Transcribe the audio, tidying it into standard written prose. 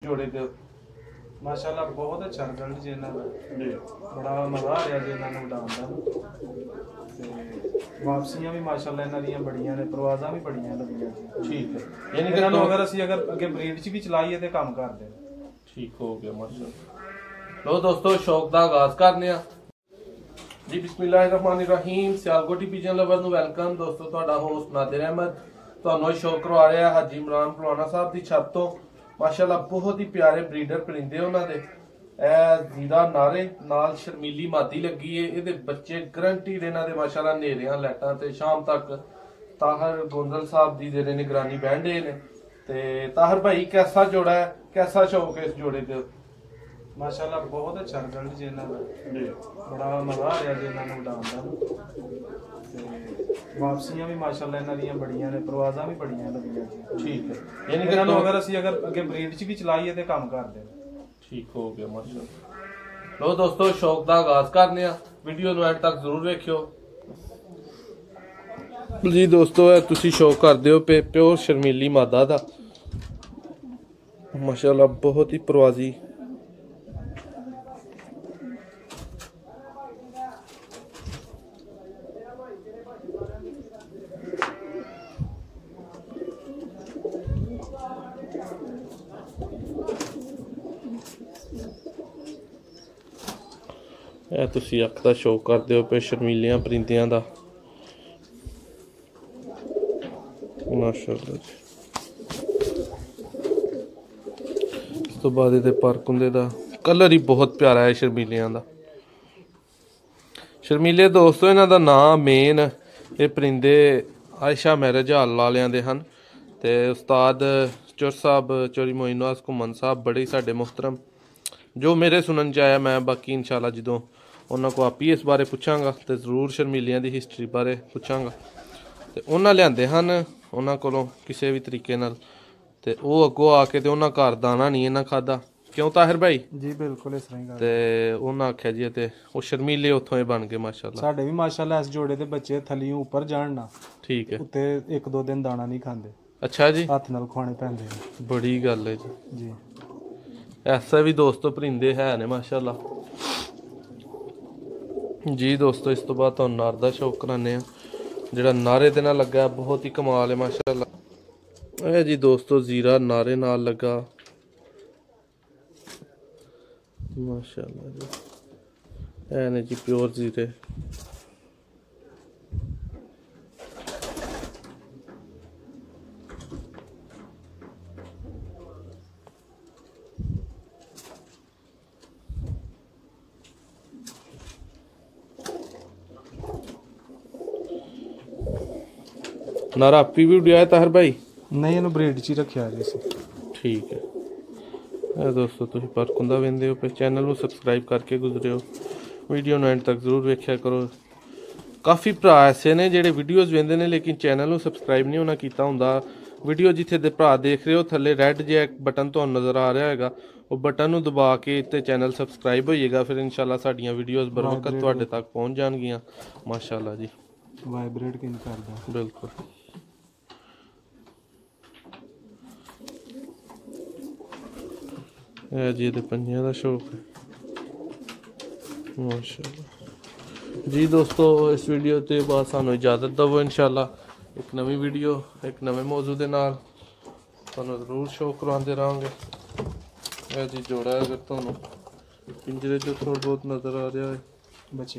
जोड़े के माशाल्लाह बहुत अच्छा रिजल्ट जी इन्हां दा जी बड़ा मज़ा आ रहा जी इन्हां नूं उड़ाउण दा ते वापसियां भी माशाल्लाह इन्हां दियां बड़ियां ने परवाज़ां भी बड़ियां लगियां जी ठीक है यानी कि इन्हां अगर असीं अगे ब्रीड च भी चलाईए ते काम करदे ठीक हो गया माशाल्लाह। लो दोस्तों शौक दा आगाज करने आ जी बिस्मिल्लाहिर्रहमानिर्रहीम सियालकोटी पिजन लवर नूं वेलकम दोस्तों तुहाडा होस्ट नादिर अहमद तुहानूं शौक करवा रहा हाजी इमरान पलवाना साहब दी छत तो माशाल्लाह बहुत ही प्यारे ब्रीडर परिंदे उन्होंने जीरा नारे नाल शर्मीली मादी लगी है ये बच्चे गरंटीड इन्हां दे माशाल्लाह नेरियां लैटां ते शाम तक ताहर गोंदल साहब दी जेरे निगरानी बैंडे ने ते ताहर भाई कैसा जोड़ा है कैसा शौक है इस जोड़े ते माशाल्लाह बहुत अच्छा रिजल्ट जी इन्हां दा जी बड़ा मज़ा आ रहा जी इन्हां नूं उड़ाउण दा ते वापसियां भी माशाल्लाह इन्हां दियां बड़ियां ने परवाज़ां भी बड़ियां लगियां जी ठीक है यानी कि इन्हां अगर असीं अगे ब्रीड च भी चलाईए ते काम करदे ठीक हो गया माशाल्लाह। लो दोस्तों शौक दा आगाज करने आ वीडियो नूं एंड तक जरूर वेखियो जी दोस्तों तुसीं शौक करदे हो प्योर शर्मीली मादा दा माशाल्लाह बहुत ही परवाज़ी तुसी अख दा शौक करदे हो पे शर्मीलियां परिंदियां दा माशाल्लाह जी इस तो बाद इहदे पर कुंदे दा कलर ही बहुत प्यारा है शर्मीलियां दा शर्मीले दोस्तों इन्हां दा नाम मेन ये परिंदे आयशा मैरिज हाल वालियां दे हन ते उस्ताद चौर साहब चौरी मोइनवास घुमन साहब बड़े साडे मुहतरम जो मेरे सुनन च आया मैं बाकी इंशाल्लाह जदों उन्होंने को आप ही इस बारे पुछांगा तो जरूर शर्मीलियां दी हिस्टरी बारे पुछांगा तो उन्हें लियाते हैं उन्होंने को किसी भी तरीके नाल ते वो अगों आके ते उन्हें घर दाना नहीं इन्हें खादा क्यों ताहिर भाई जी बिल्कुल इस तरह ते उन्हें आख्या जी ते वो शर्मीले उत्थों ही बन गए माशाल्लाह साडे भी माशाल्लाह इस जोड़े दे बच्चे थलियों ऊपर जाण ना ठीक है उत्ते एक दो दिन दाना नहीं खांदे अच्छा जी हाथ नाल खवाने पैंदे बड़ी गल है जी ऐसा भी दोस्तों परिंदे है ने माशाल्लाह जी दोस्तों इस तो बाद तो नार दा शौक कराने जिहड़ा नारे दे नाल लगा बहुत ही कमाल है माशाल्लाह जी दोस्तों जीरा नारे नाल लगा माशाल्लाह जी है ने जी प्योर जीरे नारा आपी भी उड़िया है ताहर भाई नहीं इन्हू ब्रीड च ही रखा जी ठीक है दोस्तों तुम पर कुंदा वेंदे हो पे चैनल को सबसक्राइब करके गुजरे हो वीडियो नूं एंड तक जरूर वेख्या करो काफ़ी भरा ऐसे ने जेडे वीडियोज़ वेंदे ने लेकिन चैनल को सबसक्राइब नहीं होना कीता हुंदा वीडियो जिथे दे भरा देख रहे हो थले रैड जिहा बटन तो नज़र आ रहा है वो बटन नूं दबा के ते चैनल सबसक्राइब होइएगा फिर इंशाल्लाह साडियां वीडियोज़ बर वक्त तुहाडे तक पहुँच जाणगियां माशाल्लाह जी वाइब्रेट किन करदा बिल्कुल जी ये पंजियां दा शौक है माशाल्लाह जी दोस्तों इस वीडियो के बाद सानू इजाज़त दवो इंशाल्लाह एक नवी वीडियो एक नवे मौजू दे नाल तुहानू जरूर शौक करवाते रहेंगे जी जोड़ा है अगर तुहानू पिंजरे जो थोड़ा बहुत नज़र आ रहा है बच्चे